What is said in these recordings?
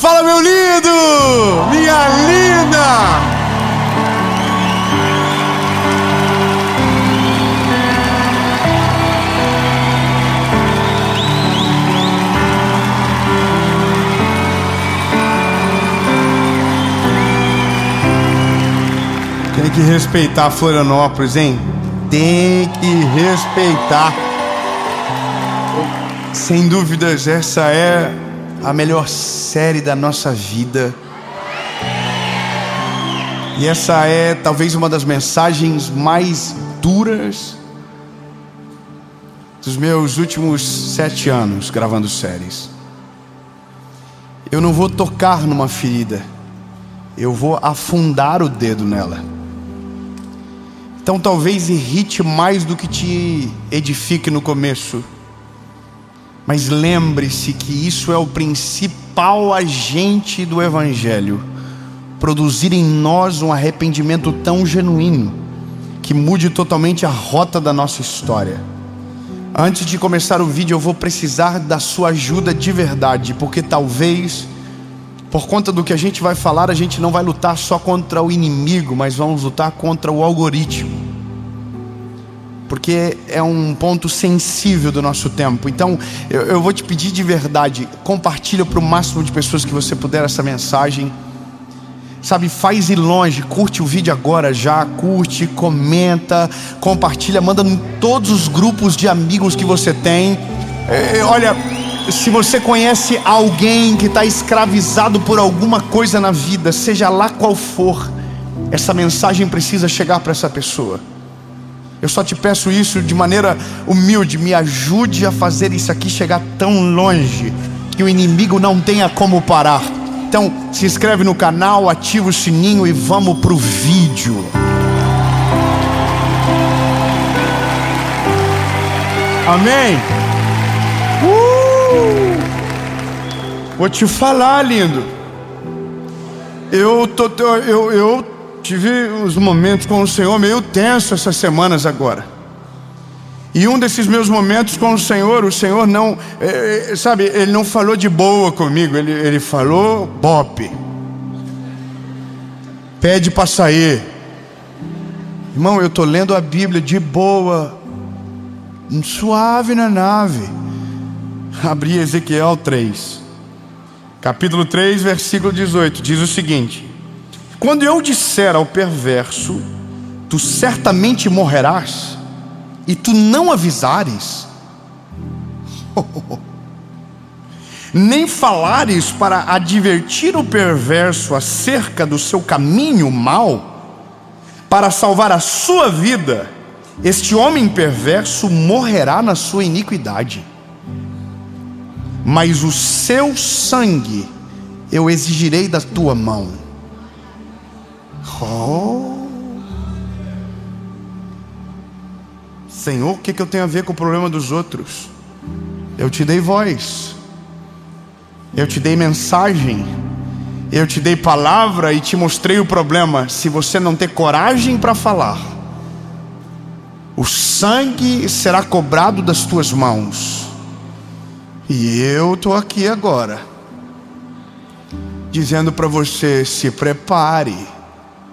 Fala, meu lindo! Minha linda! Tem que respeitar Florianópolis, hein? Tem que respeitar. Sem dúvidas, essa é a melhor série da nossa vida. E essa é talvez uma das mensagens mais duras dos meus últimos 7 anos gravando séries. Eu não vou tocar numa ferida, eu vou afundar o dedo nela. Então talvez irrite mais do que te edifique no começo. Mas lembre-se que isso é o principal agente do Evangelho. Produzir em nós um arrependimento tão genuíno que mude totalmente a rota da nossa história. Antes de começar o vídeo, eu vou precisar da sua ajuda de verdade, porque talvez, por conta do que a gente vai falar, a gente não vai lutar só contra o inimigo, mas vamos lutar contra o algoritmo. Porque é um ponto sensível do nosso tempo. Então, eu vou te pedir de verdade, compartilha para o máximo de pessoas que você puder essa mensagem. Sabe, faz ir longe, curte o vídeo agora já, curte, comenta, compartilha, manda em todos os grupos de amigos que você tem. Olha, se você conhece alguém que está escravizado por alguma coisa na vida, seja lá qual for, essa mensagem precisa chegar para essa pessoa. Eu só te peço isso de maneira humilde, me ajude a fazer isso aqui chegar tão longe que o inimigo não tenha como parar. Então, se inscreve no canal, ativa o sininho e vamos pro vídeo. Amém? Vou te falar, lindo. Eu tive uns momentos com o Senhor meio tenso essas semanas agora. E um desses meus momentos com o Senhor não, sabe, Ele não falou de boa comigo, Ele falou bop. Pede para sair. Irmão, eu estou lendo a Bíblia de boa, suave na nave. Abri Ezequiel 3, capítulo 3, versículo 18, diz o seguinte: quando eu disser ao perverso, tu certamente morrerás, e tu não avisares, nem falares para advertir o perverso acerca do seu caminho mau, para salvar a sua vida, este homem perverso morrerá na sua iniquidade, mas o seu sangue eu exigirei da tua mão. Senhor, o que eu tenho a ver com o problema dos outros? Eu te dei voz, eu te dei mensagem, eu te dei palavra e te mostrei o problema. Se você não ter coragem para falar, o sangue será cobrado das tuas mãos. E eu estou aqui agora dizendo para você: se prepare,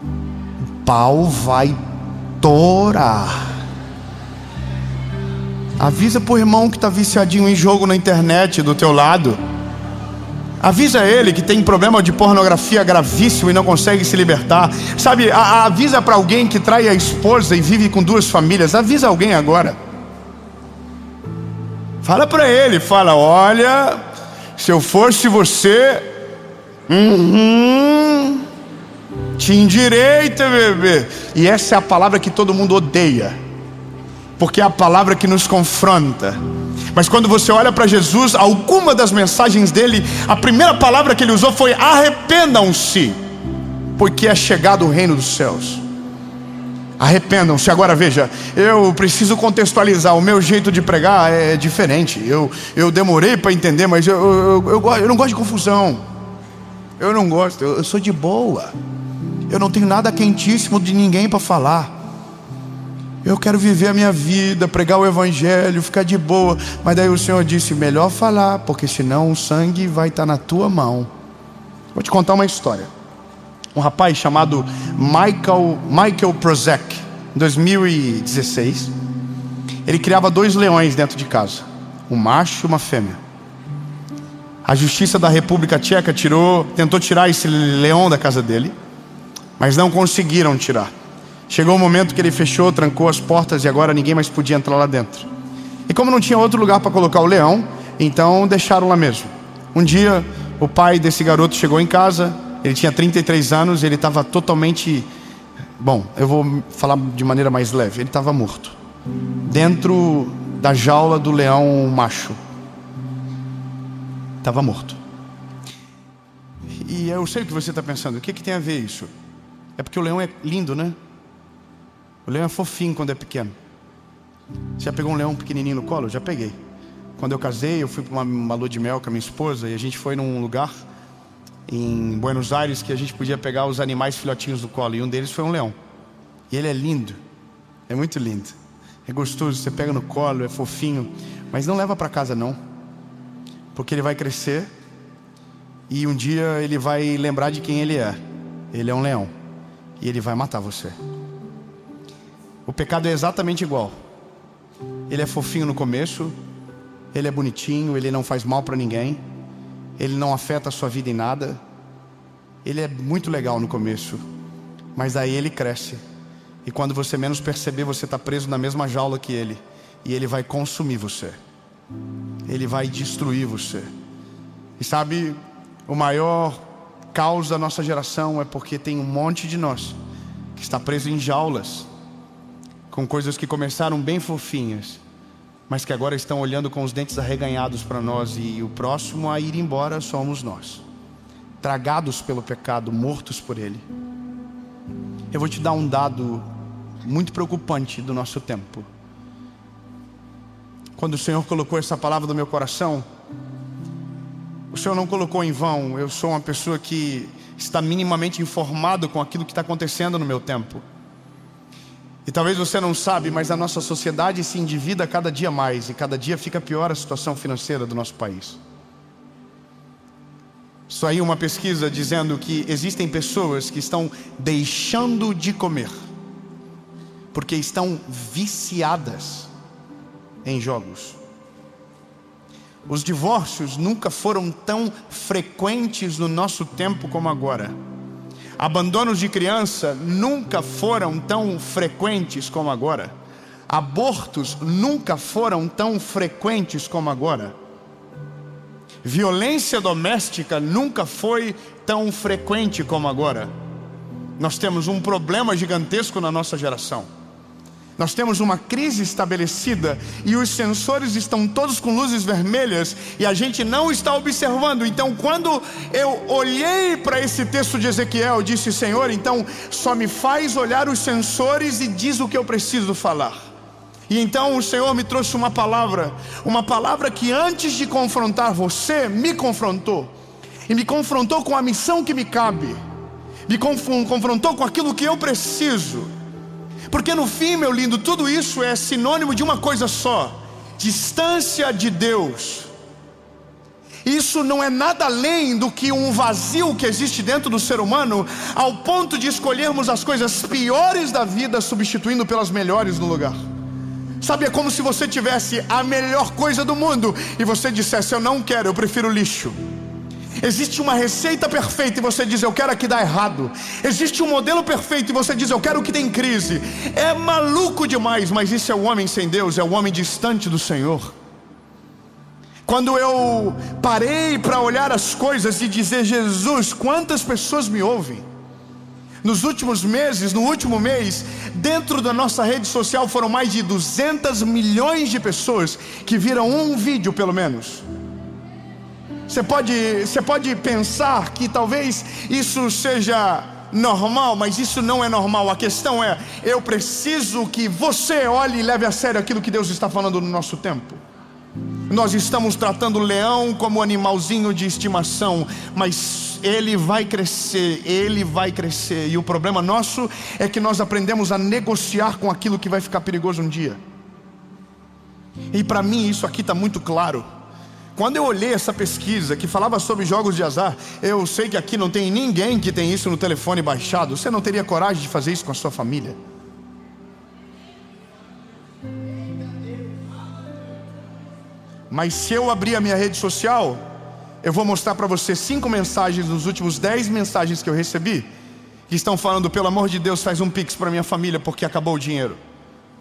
o pau vai torar. Avisa pro irmão que está viciadinho em jogo na internet do teu lado. Avisa ele que tem problema de pornografia gravíssimo e não consegue se libertar. Sabe, avisa para alguém que trai a esposa e vive com 2 famílias. Avisa alguém agora. Fala para ele, fala: olha, se eu fosse você, te endireita, bebê. E essa é a palavra que todo mundo odeia, porque é a palavra que nos confronta. Mas quando você olha para Jesus, alguma das mensagens dele, a primeira palavra que ele usou foi: arrependam-se, porque é chegado o reino dos céus. Arrependam-se. Agora veja, eu preciso contextualizar. O meu jeito de pregar é diferente. Eu demorei para entender, mas eu não gosto de confusão. Eu não gosto, eu sou de boa. Eu não tenho nada quentíssimo de ninguém para falar. Eu quero viver a minha vida, pregar o evangelho, ficar de boa. Mas daí o Senhor disse: melhor falar, porque senão o sangue vai estar na tua mão. Vou te contar uma história. Um rapaz chamado Michael Prozac, em 2016, ele criava 2 leões dentro de casa, um macho e uma fêmea. A Justiça da República Tcheca tentou tirar esse leão da casa dele, mas não conseguiram tirar. Chegou o momento que ele fechou, trancou as portas e agora ninguém mais podia entrar lá dentro. E como não tinha outro lugar para colocar o leão, então deixaram lá mesmo. Um dia o pai desse garoto chegou em casa, ele tinha 33 anos, ele estava totalmente... Bom, eu vou falar de maneira mais leve. Ele estava morto, dentro da jaula do leão macho. Estava morto. E eu sei o que você está pensando. O que tem a ver isso? É porque o leão é lindo, né? O leão é fofinho quando é pequeno. Você já pegou um leão pequenininho no colo? Eu já peguei. Quando eu casei, eu fui para uma lua de mel com a minha esposa, e a gente foi num lugar em Buenos Aires que a gente podia pegar os animais filhotinhos do colo, e um deles foi um leão. E ele é lindo, é muito lindo, é gostoso, você pega no colo, é fofinho, mas não leva para casa não, porque ele vai crescer e um dia ele vai lembrar de quem ele é. Ele é um leão e ele vai matar você. O pecado é exatamente igual. Ele é fofinho no começo, ele é bonitinho, ele não faz mal para ninguém, ele não afeta a sua vida em nada. Ele é muito legal no começo, mas aí ele cresce, e quando você menos perceber, você está preso na mesma jaula que ele, e ele vai consumir você, ele vai destruir você. E sabe, o maior caos da nossa geração é porque tem um monte de nós que está preso em jaulas, com coisas que começaram bem fofinhas, mas que agora estão olhando com os dentes arreganhados para nós, e o próximo a ir embora somos nós, tragados pelo pecado, mortos por ele. Eu vou te dar um dado muito preocupante do nosso tempo. Quando o Senhor colocou essa palavra no meu coração, o Senhor não colocou em vão. Eu sou uma pessoa que está minimamente informado com aquilo que está acontecendo no meu tempo. E talvez você não sabe, mas a nossa sociedade se endivida cada dia mais, e cada dia fica pior a situação financeira do nosso país. Saiu uma pesquisa dizendo que existem pessoas que estão deixando de comer porque estão viciadas em jogos. Os divórcios nunca foram tão frequentes no nosso tempo como agora. Abandonos de criança nunca foram tão frequentes como agora. Abortos nunca foram tão frequentes como agora. Violência doméstica nunca foi tão frequente como agora. Nós temos um problema gigantesco na nossa geração. Nós temos uma crise estabelecida e os sensores estão todos com luzes vermelhas e a gente não está observando. Então, quando eu olhei para esse texto de Ezequiel, eu disse: Senhor, então só me faz olhar os sensores e diz o que eu preciso falar. E então o Senhor me trouxe uma palavra que antes de confrontar você, me confrontou. E me confrontou com a missão que me cabe. Me confrontou com aquilo que eu preciso. Porque no fim, meu lindo, tudo isso é sinônimo de uma coisa só: distância de Deus. Isso não é nada além do que um vazio que existe dentro do ser humano, ao ponto de escolhermos as coisas piores da vida substituindo pelas melhores no lugar. Sabe, é como se você tivesse a melhor coisa do mundo e você dissesse: eu não quero, eu prefiro lixo. Existe uma receita perfeita e você diz: eu quero a que dá errado. Existe um modelo perfeito e você diz: eu quero o que tem crise. É maluco demais, mas isso é o homem sem Deus, é o homem distante do Senhor. Quando eu parei para olhar as coisas e dizer: Jesus, quantas pessoas me ouvem? Nos últimos meses, no último mês, dentro da nossa rede social foram mais de 200 milhões de pessoas que viram um vídeo pelo menos. Você pode pensar que talvez isso seja normal, mas isso não é normal. A questão é: eu preciso que você olhe e leve a sério aquilo que Deus está falando no nosso tempo. Nós estamos tratando o leão como animalzinho de estimação, mas ele vai crescer, e o problema nosso é que nós aprendemos a negociar com aquilo que vai ficar perigoso um dia. E para mim isso aqui está muito claro. Quando eu olhei essa pesquisa que falava sobre jogos de azar, eu sei que aqui não tem ninguém que tem isso no telefone baixado. Você não teria coragem de fazer isso com a sua família? Mas se eu abrir a minha rede social, eu vou mostrar para você 5 mensagens nos últimos 10 mensagens que eu recebi, que estão falando: pelo amor de Deus, faz um pix para minha família porque acabou o dinheiro.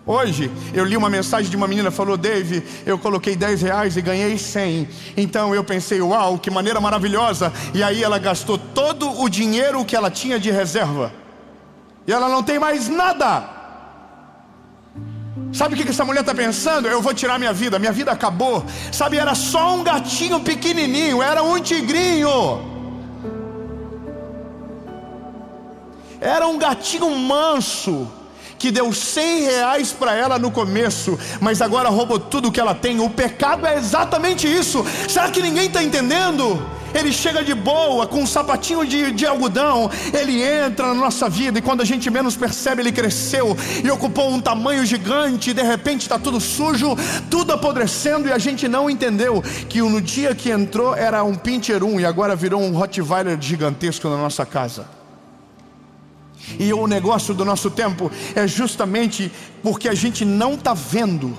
Hoje eu li uma mensagem de uma menina, falou: Dave, eu coloquei R$10 e ganhei 100. Então eu pensei: uau, que maneira maravilhosa. E aí ela gastou todo o dinheiro que ela tinha de reserva, e ela não tem mais nada. Sabe o que essa mulher está pensando? Eu vou tirar minha vida acabou. Sabe, era só um gatinho pequenininho, era um tigrinho, era um gatinho manso, que deu R$100 para ela no começo, mas agora roubou tudo que ela tem. O pecado é exatamente isso. Será que ninguém está entendendo? Ele chega de boa, com um sapatinho de algodão, ele entra na nossa vida, e quando a gente menos percebe, ele cresceu e ocupou um tamanho gigante, e de repente está tudo sujo, tudo apodrecendo, e a gente não entendeu que no dia que entrou era um Pinscher 1 e agora virou um Rottweiler gigantesco na nossa casa. E o negócio do nosso tempo é justamente porque a gente não está vendo.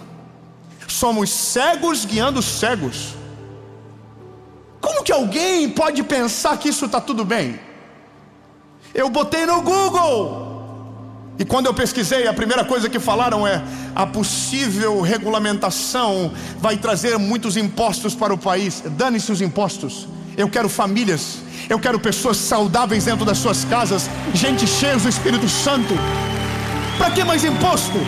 Somos cegos guiando cegos. Como que alguém pode pensar que isso está tudo bem? Eu botei no Google, e quando eu pesquisei, a primeira coisa que falaram é: a possível regulamentação vai trazer muitos impostos para o país. Dane-se os impostos. Eu quero famílias, eu quero pessoas saudáveis dentro das suas casas, gente cheia do Espírito Santo. Para que mais imposto?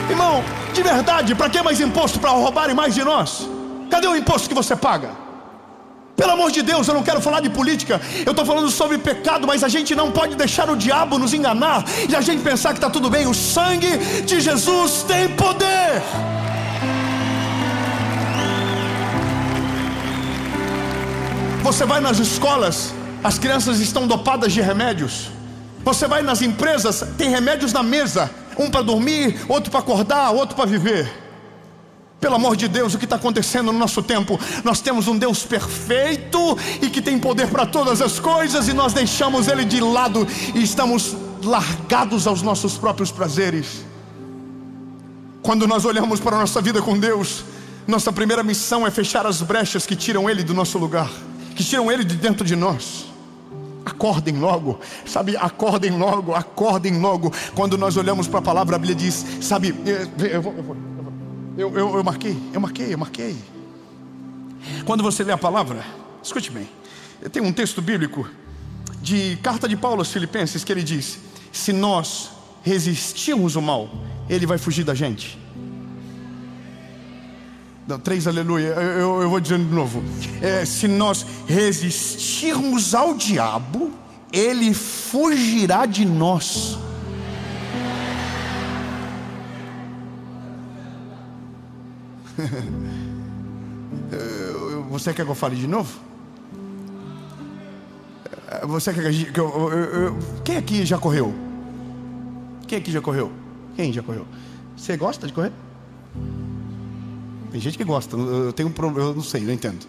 Irmão, de verdade, para que mais imposto? Para roubarem mais de nós? Cadê o imposto que você paga? Pelo amor de Deus, eu não quero falar de política, eu estou falando sobre pecado, mas a gente não pode deixar o diabo nos enganar e a gente pensar que está tudo bem. O sangue de Jesus tem poder. Você vai nas escolas, as crianças estão dopadas de remédios. Você vai nas empresas, tem remédios na mesa, um para dormir, outro para acordar, outro para viver. Pelo amor de Deus, o que está acontecendo no nosso tempo? Nós temos um Deus perfeito e que tem poder para todas as coisas, e nós deixamos Ele de lado e estamos largados aos nossos próprios prazeres. Quando nós olhamos para a nossa vida com Deus, nossa primeira missão é fechar as brechas que tiram Ele do nosso lugar, que tiram Ele de dentro de nós. Acordem logo, sabe, acordem logo, acordem logo. Quando nós olhamos para a palavra, a Bíblia diz, sabe, eu marquei. Quando você lê a palavra, escute bem, tem um texto bíblico de carta de Paulo aos Filipenses que ele diz: se nós resistirmos o mal, ele vai fugir da gente. Não, 3 aleluia, eu vou dizendo de novo. Se nós resistirmos ao diabo, ele fugirá de nós. Você quer que eu fale de novo? Você quer que quem aqui já correu? Quem aqui já correu? Quem já correu? Você gosta de correr? Tem gente que gosta. Eu tenho um problema, eu não sei, não entendo.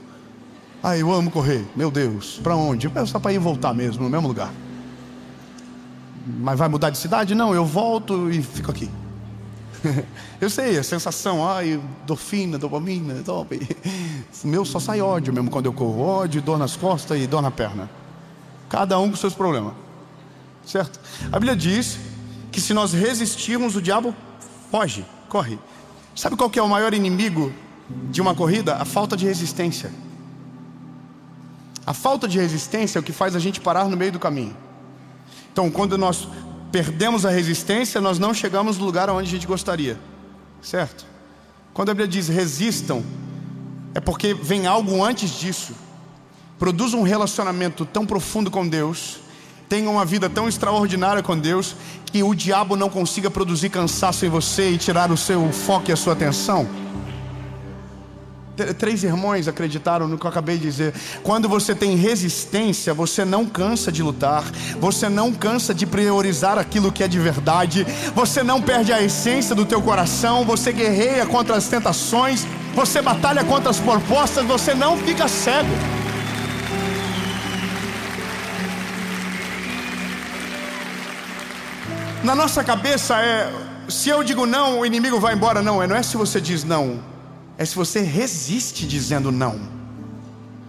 Eu amo correr. Meu Deus, para onde? É só para ir e voltar mesmo, no mesmo lugar. Mas vai mudar de cidade? Não, eu volto e fico aqui. Eu sei, a sensação, endorfina, dopamina, top. Meu, só sai ódio mesmo quando eu corro. Ódio, dor nas costas e dor na perna. Cada um com seus problemas, certo? A Bíblia diz que se nós resistirmos, o diabo foge, corre. Sabe qual que é o maior inimigo de uma corrida? A falta de resistência. A falta de resistência é o que faz a gente parar no meio do caminho. Então, quando nós perdemos a resistência, nós não chegamos no lugar onde a gente gostaria, certo? Quando a Bíblia diz resistam, é porque vem algo antes disso. Produza um relacionamento tão profundo com Deus, tenha uma vida tão extraordinária com Deus, que o diabo não consiga produzir cansaço em você e tirar o seu foco e a sua atenção. 3 irmãos acreditaram no que eu acabei de dizer. Quando você tem resistência, você não cansa de lutar, você não cansa de priorizar aquilo que é de verdade, você não perde a essência do teu coração, você guerreia contra as tentações, você batalha contra as propostas, você não fica cego. Na nossa cabeça se eu digo não, o inimigo vai embora. Não é se você diz não, é se você resiste dizendo não.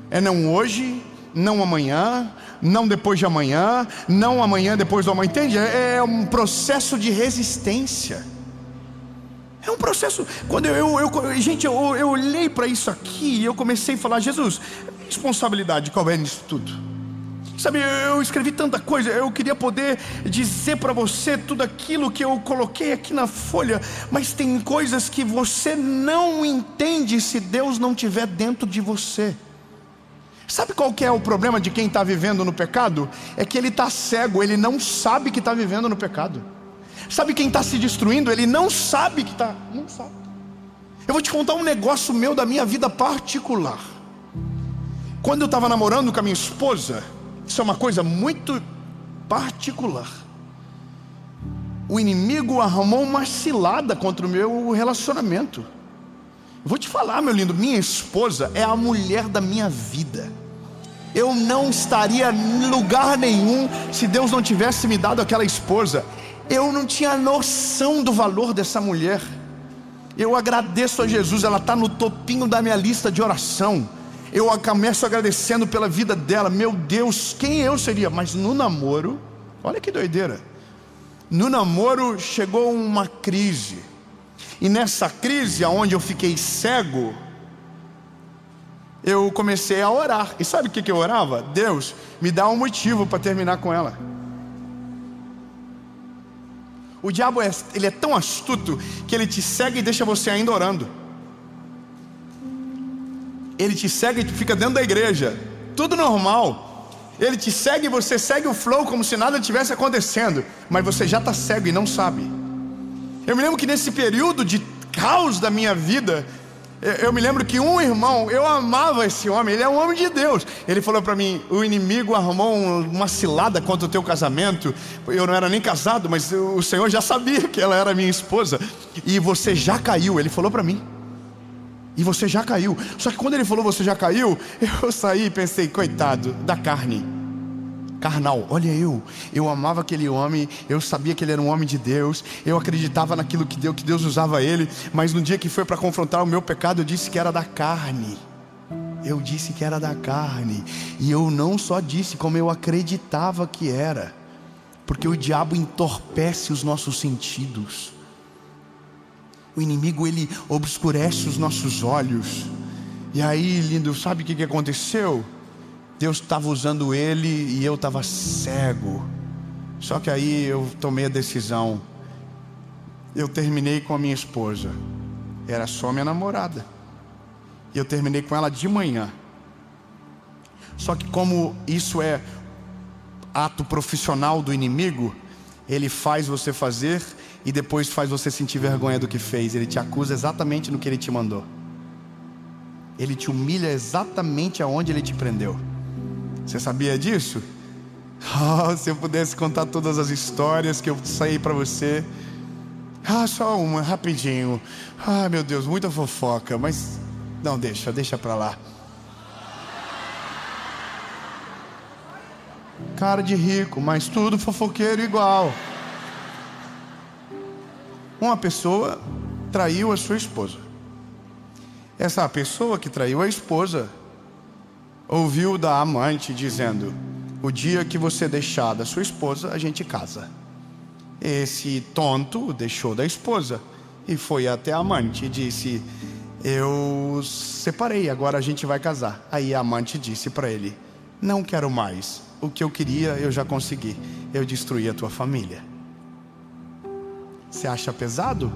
É não hoje, não amanhã, não depois de amanhã, não amanhã depois do amanhã. Entende? É um processo de resistência. É um processo. Quando eu olhei para isso aqui e eu comecei a falar: Jesus, responsabilidade qual é nisso tudo? Sabe, eu escrevi tanta coisa, eu queria poder dizer para você tudo aquilo que eu coloquei aqui na folha, mas tem coisas que você não entende se Deus não estiver dentro de você. Sabe qual que é o problema de quem está vivendo no pecado? É que ele está cego, ele não sabe que está vivendo no pecado. Sabe quem está se destruindo? Ele não sabe que está, não sabe. Eu vou te contar um negócio meu da minha vida particular. Quando eu estava namorando com a minha esposa, isso é uma coisa muito particular. O inimigo arrumou uma cilada contra o meu relacionamento. Eu vou te falar, meu lindo, minha esposa é a mulher da minha vida. Eu não estaria em lugar nenhum se Deus não tivesse me dado aquela esposa. Eu não tinha noção do valor dessa mulher. Eu agradeço a Jesus, ela está no topinho da minha lista de oração. Eu começo agradecendo pela vida dela. Meu Deus, quem eu seria? Mas no namoro, olha que doideira. No namoro chegou uma crise. E nessa crise, onde eu fiquei cego, eu comecei a orar. E sabe o que eu orava? Deus, me dá um motivo para terminar com ela. O diabo ele é tão astuto que ele te cega e deixa você ainda orando. Ele te segue e fica dentro da igreja, tudo normal. Ele te segue e você segue o flow como se nada tivesse acontecendo, mas você já está cego e não sabe. Eu me lembro que nesse período de caos da minha vida, eu me lembro que um irmão, eu amava esse homem, ele é um homem de Deus. Ele falou para mim: o inimigo arrumou uma cilada contra o teu casamento. Eu não era nem casado, mas o Senhor já sabia que ela era minha esposa. E você já caiu, ele falou para mim. E você já caiu. Só que quando ele falou você já caiu, eu saí e pensei: coitado da carne, carnal. Olha, eu amava aquele homem, eu sabia que ele era um homem de Deus, eu acreditava naquilo que Deus usava ele. Mas no dia que foi para confrontar o meu pecado, eu disse que era da carne. Eu disse que era da carne. E eu não só disse, como eu acreditava que era. Porque o diabo entorpece os nossos sentidos. O inimigo, ele obscurece os nossos olhos. E aí, lindo, sabe o que aconteceu? Deus estava usando ele e eu estava cego. Só que aí eu tomei a decisão. Eu terminei com a minha esposa. Era só minha namorada. E eu terminei com ela de manhã. Só que como isso é ato profissional do inimigo, ele faz você fazer e depois faz você sentir vergonha do que fez. Ele te acusa exatamente no que ele te mandou. Ele te humilha exatamente aonde ele te prendeu. Você sabia disso? Oh, se eu pudesse contar todas as histórias que eu saí para você. Só uma, rapidinho. Meu Deus, muita fofoca. Mas não, deixa pra lá. Cara de rico, mas tudo fofoqueiro igual. Uma pessoa traiu a sua esposa. Essa pessoa que traiu a esposa ouviu da amante dizendo: o dia que você deixar da sua esposa, a gente casa. Esse tonto deixou da esposa e foi até a amante e disse: eu separei, agora a gente vai casar. Aí a amante disse para ele: não quero mais, o que eu queria eu já consegui, eu destruí a tua família. Você acha pesado?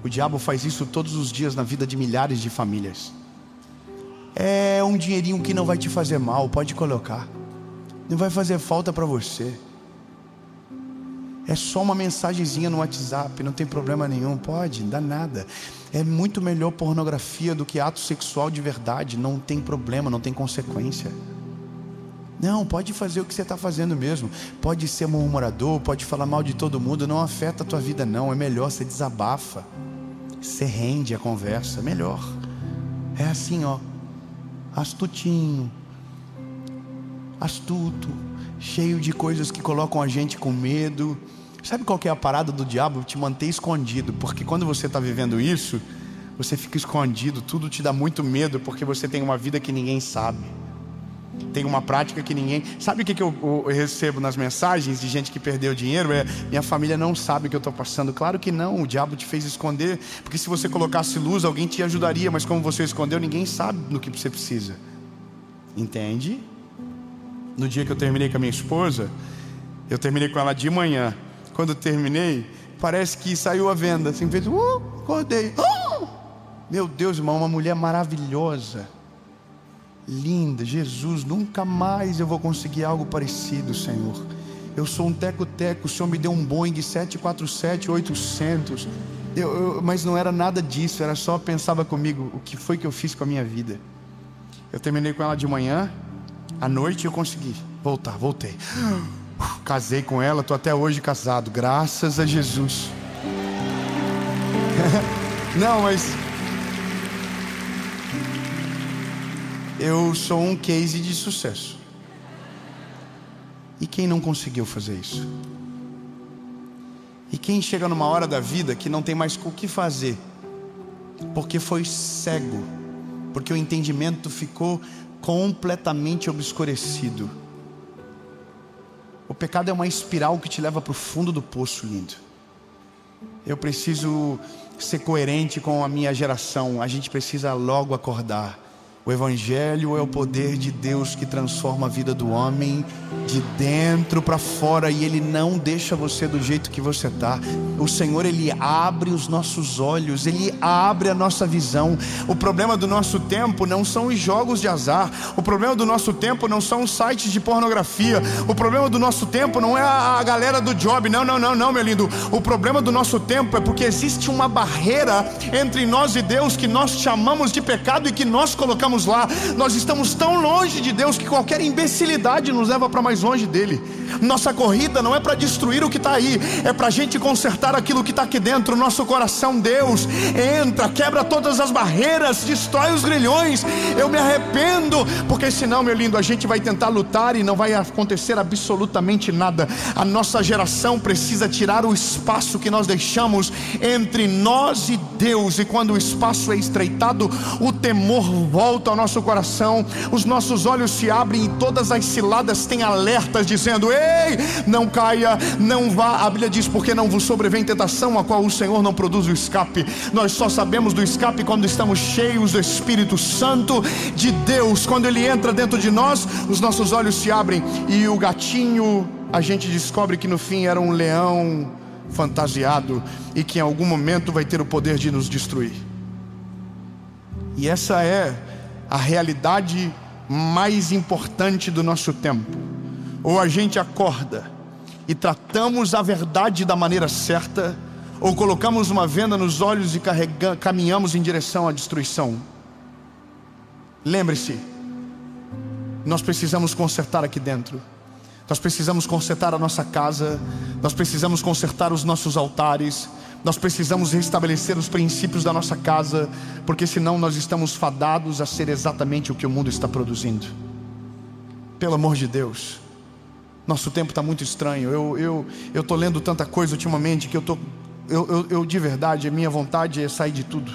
O diabo faz isso todos os dias na vida de milhares de famílias. É um dinheirinho que não vai te fazer mal, pode colocar. Não vai fazer falta para você. É só uma mensagenzinha no WhatsApp, não tem problema nenhum, pode, não dá nada. É muito melhor pornografia do que ato sexual de verdade, não tem problema, não tem consequência. Não, pode fazer o que você está fazendo mesmo. Pode ser murmurador, pode falar mal de todo mundo, não afeta a tua vida não. É melhor, você desabafa, você rende a conversa, melhor. É assim, ó, astutinho, astuto, cheio de coisas que colocam a gente com medo. Sabe qual que é a parada do diabo? Te manter escondido, porque quando você está vivendo isso, você fica escondido, tudo te dá muito medo, porque você tem uma vida que ninguém sabe, tem uma prática que ninguém... Sabe o que eu recebo nas mensagens de gente que perdeu dinheiro? Minha família não sabe o que eu estou passando. Claro que não, o diabo te fez esconder, porque se você colocasse luz, alguém te ajudaria, mas como você escondeu, ninguém sabe do que você precisa. Entende? No dia que eu terminei com a minha esposa, eu terminei com ela de manhã. Quando eu terminei, parece que saiu a venda. Assim, fez, acordei. Meu Deus, irmão, uma mulher maravilhosa, linda. Jesus, nunca mais eu vou conseguir algo parecido, Senhor. Eu sou um teco-teco, o Senhor me deu um Boeing 747-800. Mas não era nada disso, era só pensava comigo, o que foi que eu fiz com a minha vida? Eu terminei com ela de manhã, à noite eu consegui voltei. Casei com ela, estou até hoje casado, graças a Jesus. Não, mas eu sou um case de sucesso. E quem não conseguiu fazer isso? E quem chega numa hora da vida que não tem mais o que fazer, porque foi cego, porque o entendimento ficou completamente obscurecido. O pecado é uma espiral que te leva para o fundo do poço, lindo. Eu preciso ser coerente com a minha geração. A gente precisa logo acordar. O Evangelho é o poder de Deus que transforma a vida do homem de dentro para fora, e Ele não deixa você do jeito que você está. O Senhor, Ele abre os nossos olhos, Ele abre a nossa visão. O problema do nosso tempo não são os jogos de azar. O problema do nosso tempo não são os sites de pornografia. O problema do nosso tempo não é a galera do job. Não, meu lindo. O problema do nosso tempo é porque existe uma barreira entre nós e Deus que nós chamamos de pecado e que nós colocamos lá. Nós estamos tão longe de Deus que qualquer imbecilidade nos leva para mais longe dele. Nossa corrida não é para destruir o que está aí, é para a gente consertar aquilo que está aqui dentro. Nosso coração, Deus entra, quebra todas as barreiras, destrói os grilhões. Eu me arrependo, porque senão, meu lindo, a gente vai tentar lutar e não vai acontecer absolutamente nada. A nossa geração precisa tirar o espaço que nós deixamos entre nós e Deus, e quando o espaço é estreitado, o temor volta ao nosso coração, os nossos olhos se abrem e todas as ciladas têm alertas dizendo: ei, não caia, não vá. A Bíblia diz: porque não vos sobrevém tentação a qual o Senhor não produz o escape. Nós só sabemos do escape quando estamos cheios do Espírito Santo de Deus. Quando Ele entra dentro de nós, os nossos olhos se abrem, e o gatinho, a gente descobre que no fim era um leão fantasiado, e que em algum momento vai ter o poder de nos destruir. E essa é a realidade mais importante do nosso tempo. Ou a gente acorda e tratamos a verdade da maneira certa, ou colocamos uma venda nos olhos e caminhamos em direção à destruição. Lembre-se, nós precisamos consertar aqui dentro. Nós precisamos consertar a nossa casa, nós precisamos consertar os nossos altares, nós precisamos restabelecer os princípios da nossa casa, porque senão nós estamos fadados a ser exatamente o que o mundo está produzindo. Pelo amor de Deus, nosso tempo está muito estranho. Eu estou lendo tanta coisa ultimamente que eu de verdade, a minha vontade é sair de tudo,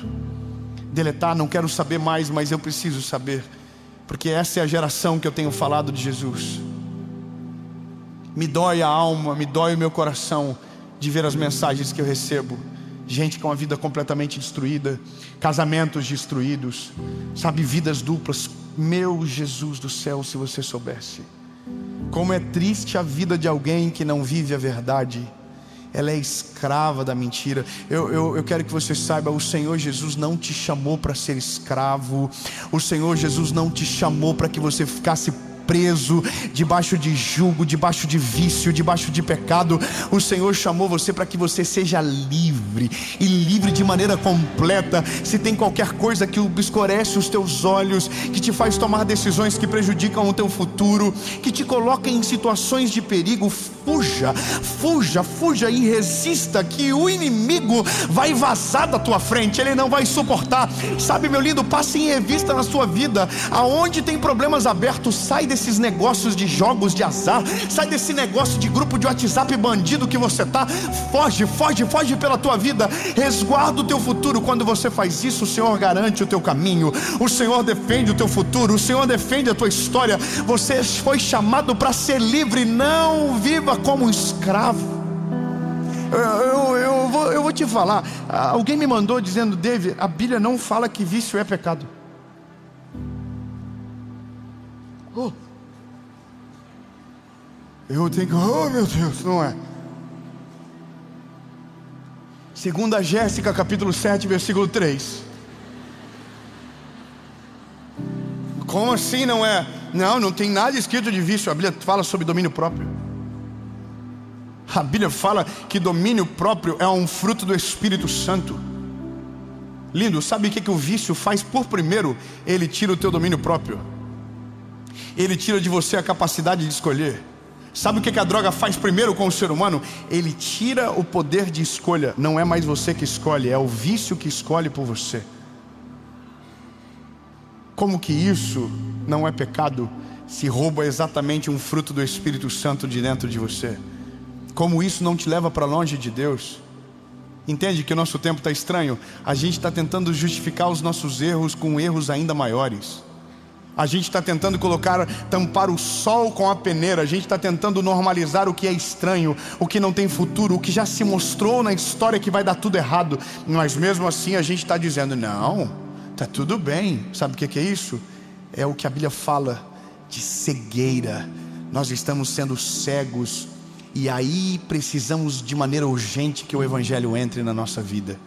deletar, não quero saber mais, mas eu preciso saber, porque essa é a geração que eu tenho falado de Jesus. Me dói a alma, me dói o meu coração de ver as mensagens que eu recebo. Gente com a vida completamente destruída, casamentos destruídos, sabe, vidas duplas. Meu Jesus do céu, se você soubesse como é triste a vida de alguém que não vive a verdade. Ela é escrava da mentira. Eu quero que você saiba, o Senhor Jesus não te chamou para ser escravo. O Senhor Jesus não te chamou para que você ficasse preso, debaixo de jugo, debaixo de vício, debaixo de pecado. O Senhor chamou você para que você seja livre, e livre de maneira completa. Se tem qualquer coisa que obscurece os teus olhos, que te faz tomar decisões que prejudicam o teu futuro, que te coloca em situações de perigo, fuja, fuja, fuja e resista, que o inimigo vai vazar da tua frente, ele não vai suportar. Sabe, meu lindo, passe em revista na sua vida, aonde tem problemas abertos, sai desses negócios de jogos de azar, sai desse negócio de grupo de WhatsApp bandido que você tá, foge, foge, foge pela tua vida, resguarda o teu futuro. Quando você faz isso, o Senhor garante o teu caminho, o Senhor defende o teu futuro, o Senhor defende a tua história. Você foi chamado para ser livre, não viva como um escravo. Eu vou te falar, alguém me mandou dizendo: David, a Bíblia não fala que vício é pecado. Eu tenho que, oh meu Deus, não é. Segunda Jéssica, capítulo 7, versículo 3. Como assim não é? Não tem nada escrito de vício. A Bíblia fala sobre domínio próprio. A Bíblia fala que domínio próprio é um fruto do Espírito Santo. Lindo, sabe o que o vício faz? Por primeiro, ele tira o teu domínio próprio. Ele tira de você a capacidade de escolher. Sabe o que a droga faz primeiro com o ser humano? Ele tira o poder de escolha. Não é mais você que escolhe, é o vício que escolhe por você. Como que isso não é pecado, se rouba exatamente um fruto do Espírito Santo de dentro de você? Como isso não te leva para longe de Deus? Entende que o nosso tempo está estranho? A gente está tentando justificar os nossos erros com erros ainda maiores. A gente está tentando tampar o sol com a peneira. A gente está tentando normalizar o que é estranho, o que não tem futuro, o que já se mostrou na história que vai dar tudo errado. Mas mesmo assim a gente está dizendo: não, está tudo bem. Sabe o que é isso? É o que a Bíblia fala de cegueira. Nós estamos sendo cegos, e aí precisamos de maneira urgente que o Evangelho entre na nossa vida.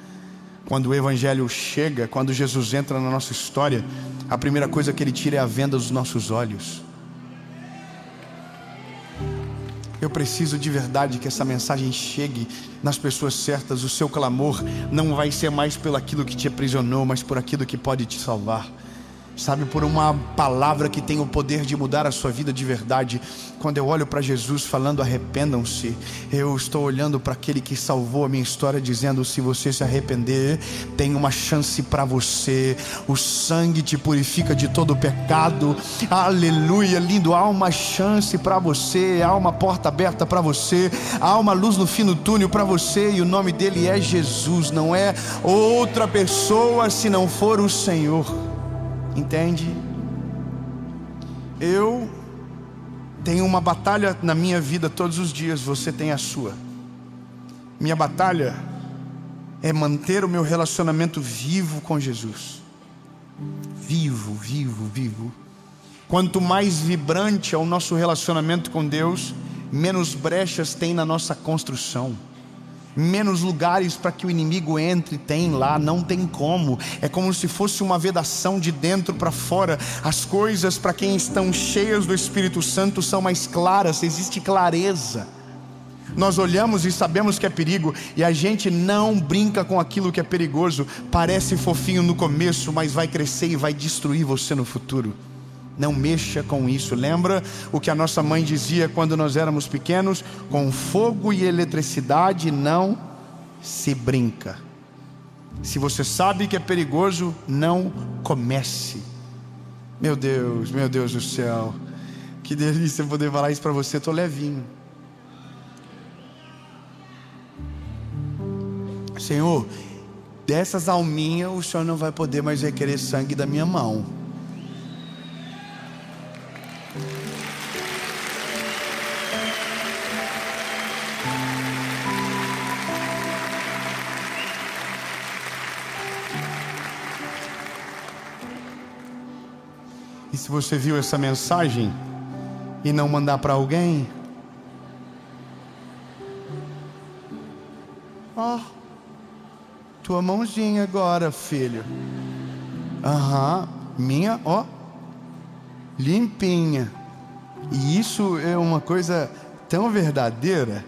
Quando o Evangelho chega, quando Jesus entra na nossa história, a primeira coisa que Ele tira é a venda dos nossos olhos. Eu preciso de verdade que essa mensagem chegue nas pessoas certas. O seu clamor não vai ser mais pelo aquilo que te aprisionou, mas por aquilo que pode te salvar. Sabe, por uma palavra que tem o poder de mudar a sua vida de verdade. Quando eu olho para Jesus falando arrependam-se, eu estou olhando para aquele que salvou a minha história, dizendo: se você se arrepender, tem uma chance para você. O sangue te purifica de todo o pecado. Aleluia, lindo. Há uma chance para você, há uma porta aberta para você, há uma luz no fim do túnel para você, e o nome dele é Jesus. Não é outra pessoa se não for o Senhor. Entende? Eu tenho uma batalha na minha vida todos os dias, você tem a sua. Minha batalha é manter o meu relacionamento vivo com Jesus. Vivo, vivo, vivo. Quanto mais vibrante é o nosso relacionamento com Deus, menos brechas tem na nossa construção. Menos lugares para que o inimigo entre tem lá, não tem como. É como se fosse uma vedação de dentro para fora. As coisas para quem estão cheias do Espírito Santo são mais claras, existe clareza. Nós olhamos e sabemos que é perigo, e a gente não brinca com aquilo que é perigoso. Parece fofinho no começo, mas vai crescer e vai destruir você no futuro. Não mexa com isso. Lembra o que a nossa mãe dizia quando nós éramos pequenos? Com fogo e eletricidade não se brinca. Se você sabe que é perigoso, não comece. Meu Deus do céu, que delícia poder falar isso para você. Estou levinho. Senhor, dessas alminhas o Senhor não vai poder mais requerer sangue da minha mão. E se você viu essa mensagem e não mandar para alguém, ó, tua mãozinha agora, filho. Minha, ó, limpinha. E isso é uma coisa tão verdadeira,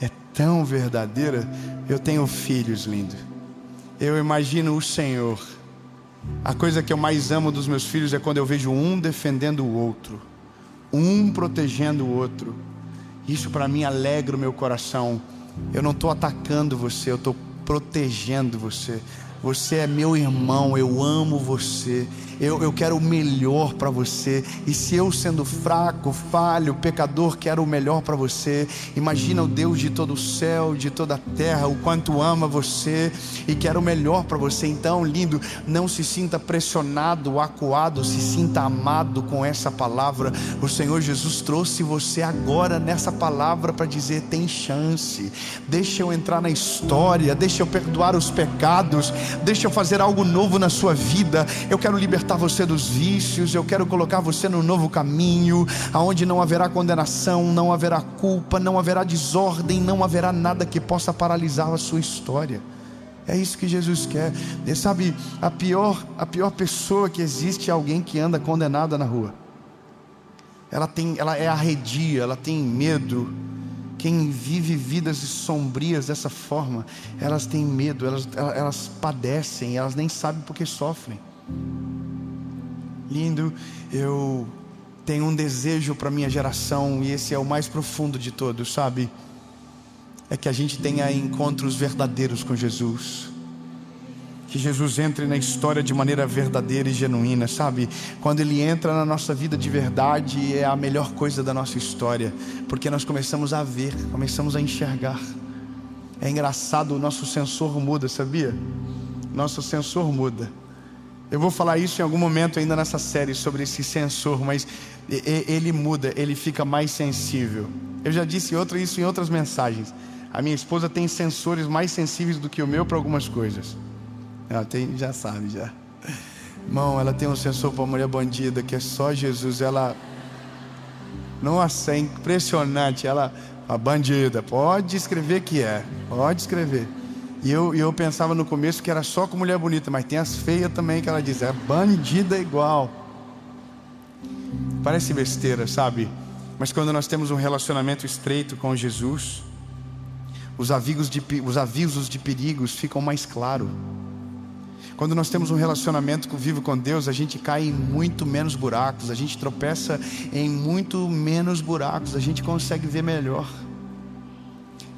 é tão verdadeira. Eu tenho filhos, lindo. Eu imagino o Senhor. A coisa que eu mais amo dos meus filhos é quando eu vejo um defendendo o outro, um protegendo o outro. Isso para mim alegra o meu coração. Eu não estou atacando você, eu estou protegendo você. Você é meu irmão, eu amo você, eu quero o melhor para você. E se eu, sendo fraco, falho, pecador, quero o melhor para você, imagina o Deus de todo o céu, de toda a terra, o quanto ama você e quer o melhor para você. Então, lindo, não se sinta pressionado, acuado, se sinta amado com essa palavra. O Senhor Jesus trouxe você agora nessa palavra para dizer: tem chance, deixa eu entrar na história, deixa eu perdoar os pecados, deixa eu fazer algo novo na sua vida. Eu quero libertar você dos vícios, eu quero colocar você no novo caminho, aonde não haverá condenação, não haverá culpa, não haverá desordem, não haverá nada que possa paralisar a sua história. É isso que Jesus quer. E sabe, a pior pessoa que existe é alguém que anda condenada na rua. Ela é arredia, ela tem medo. Quem vive vidas sombrias dessa forma, elas têm medo, elas padecem, elas nem sabem por que sofrem. Lindo, eu tenho um desejo para minha geração, e esse é o mais profundo de todos, sabe? É que a gente tenha encontros verdadeiros com Jesus. Que Jesus entre na história de maneira verdadeira e genuína, sabe? Quando Ele entra na nossa vida de verdade, é a melhor coisa da nossa história, porque nós começamos a ver, começamos a enxergar. É engraçado, o nosso sensor muda, sabia? Nosso sensor muda. Eu vou falar isso em algum momento ainda nessa série, sobre esse sensor, mas ele muda, ele fica mais sensível. Eu já disse isso em outras mensagens. A minha esposa tem sensores mais sensíveis do que o meu para algumas coisas. Ela tem, já sabe, já. Irmão, ela tem um sensor para mulher bandida que é só Jesus. Ela, nossa, é impressionante. Ela, a bandida, pode escrever que é, pode escrever. E eu pensava no começo que era só com mulher bonita, mas tem as feias também que ela diz, é bandida igual. Parece besteira, sabe? Mas quando nós temos um relacionamento estreito com Jesus, os avisos de perigos ficam mais claros. Quando nós temos um relacionamento vivo com Deus, a gente cai em muito menos buracos, a gente tropeça em muito menos buracos, a gente consegue ver melhor.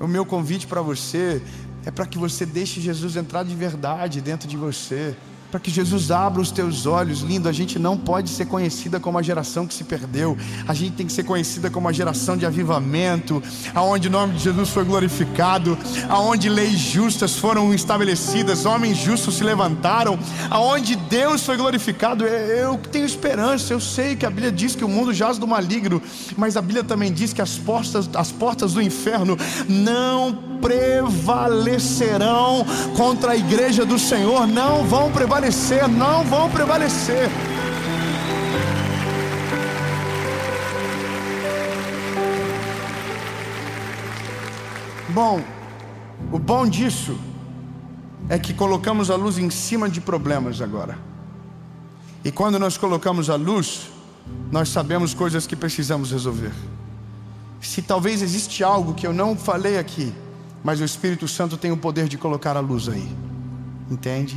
O meu convite para você é para que você deixe Jesus entrar de verdade dentro de você, para que Jesus abra os teus olhos. Lindo, a gente não pode ser conhecida como a geração que se perdeu. A gente tem que ser conhecida como a geração de avivamento, aonde o nome de Jesus foi glorificado, aonde leis justas foram estabelecidas, homens justos se levantaram, aonde Deus foi glorificado. Eu tenho esperança. Eu sei que a Bíblia diz que o mundo jaz do maligno, mas a Bíblia também diz que as portas do inferno não prevalecerão contra a igreja do Senhor. Não vão prevalecer, não vão prevalecer. Bom, o bom disso é que colocamos a luz em cima de problemas agora. E quando nós colocamos a luz, nós sabemos coisas que precisamos resolver. Se talvez existe algo que eu não falei aqui, mas o Espírito Santo tem o poder de colocar a luz aí, entende?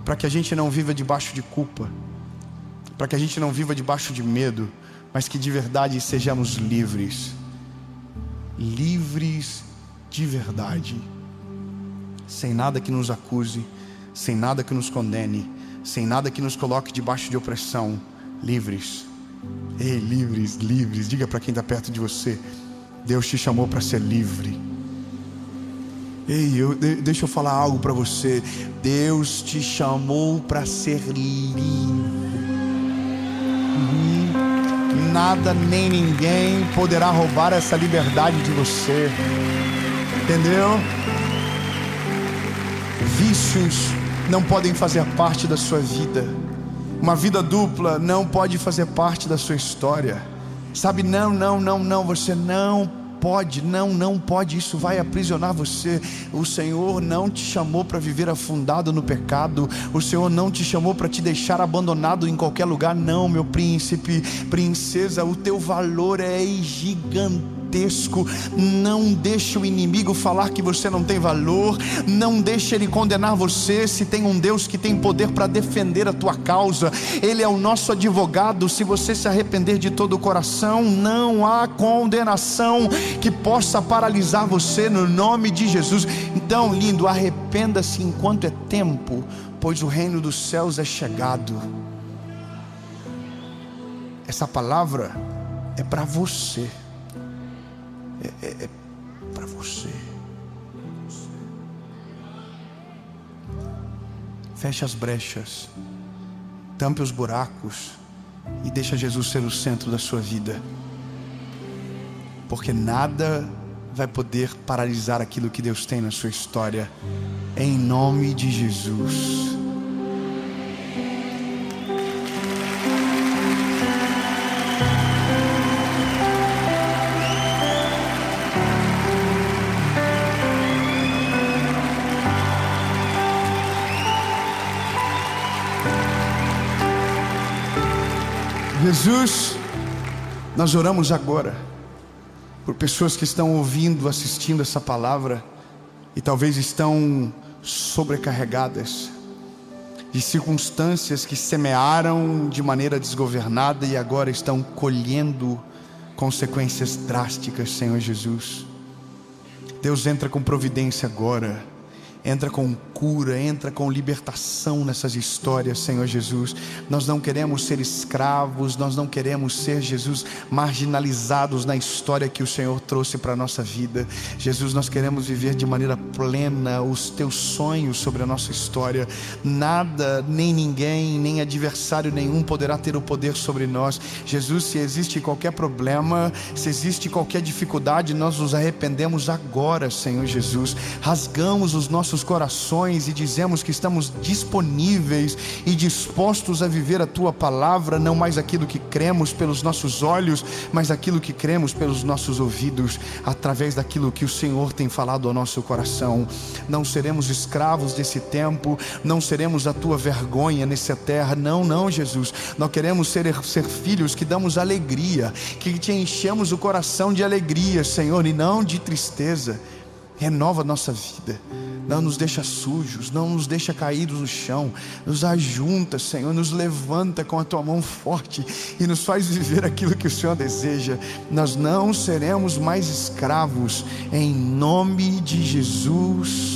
Para que a gente não viva debaixo de culpa, para que a gente não viva debaixo de medo, mas que de verdade sejamos livres. Livres de verdade, sem nada que nos acuse, sem nada que nos condene, sem nada que nos coloque debaixo de opressão. Livres. Ei, livres, livres. Diga para quem está perto de você: Deus te chamou para ser livre. Ei, deixa eu falar algo para você. Deus te chamou para ser livre. Nada nem ninguém poderá roubar essa liberdade de você. Entendeu? Vícios não podem fazer parte da sua vida. Uma vida dupla não pode fazer parte da sua história. Sabe, não, você não pode, não pode, isso vai aprisionar você. O Senhor não te chamou para viver afundado no pecado. O Senhor não te chamou para te deixar abandonado em qualquer lugar. Não, meu príncipe, princesa, o teu valor é gigantesco. Não deixe o inimigo falar que você não tem valor. Não deixe ele condenar você. Se tem um Deus que tem poder para defender a tua causa, Ele é o nosso advogado. Se você se arrepender de todo o coração, não há condenação que possa paralisar você, no nome de Jesus. Então, lindo, arrependa-se enquanto é tempo, pois o reino dos céus é chegado. Essa palavra é para você. É para você. Feche as brechas, tampe os buracos e deixa Jesus ser o centro da sua vida, porque nada vai poder paralisar aquilo que Deus tem na sua história, em nome de Jesus. Jesus, nós oramos agora por pessoas que estão ouvindo, assistindo essa palavra e talvez estão sobrecarregadas de circunstâncias que semearam de maneira desgovernada e agora estão colhendo consequências drásticas, Senhor Jesus. Deus, entra com providência agora. Entra com cura, entra com libertação nessas histórias, Senhor Jesus. Nós não queremos ser escravos, nós não queremos ser, Jesus, marginalizados na história que o Senhor trouxe para a nossa vida. Jesus, nós queremos viver de maneira plena os teus sonhos sobre a nossa história. Nada, nem ninguém, nem adversário nenhum poderá ter o poder sobre nós. Jesus, se existe qualquer problema, se existe qualquer dificuldade, nós nos arrependemos agora, Senhor Jesus. Rasgamos os nossos corações e dizemos que estamos disponíveis e dispostos a viver a tua palavra, não mais aquilo que cremos pelos nossos olhos, mas aquilo que cremos pelos nossos ouvidos, através daquilo que o Senhor tem falado ao nosso coração. Não seremos escravos desse tempo, não seremos a tua vergonha nessa terra. Não, Jesus, nós queremos ser filhos que damos alegria, que te enchemos o coração de alegria, Senhor, e não de tristeza. Renova a nossa vida, não nos deixa sujos, não nos deixa caídos no chão, nos ajunta, Senhor, nos levanta com a tua mão forte e nos faz viver aquilo que o Senhor deseja. Nós não seremos mais escravos, em nome de Jesus.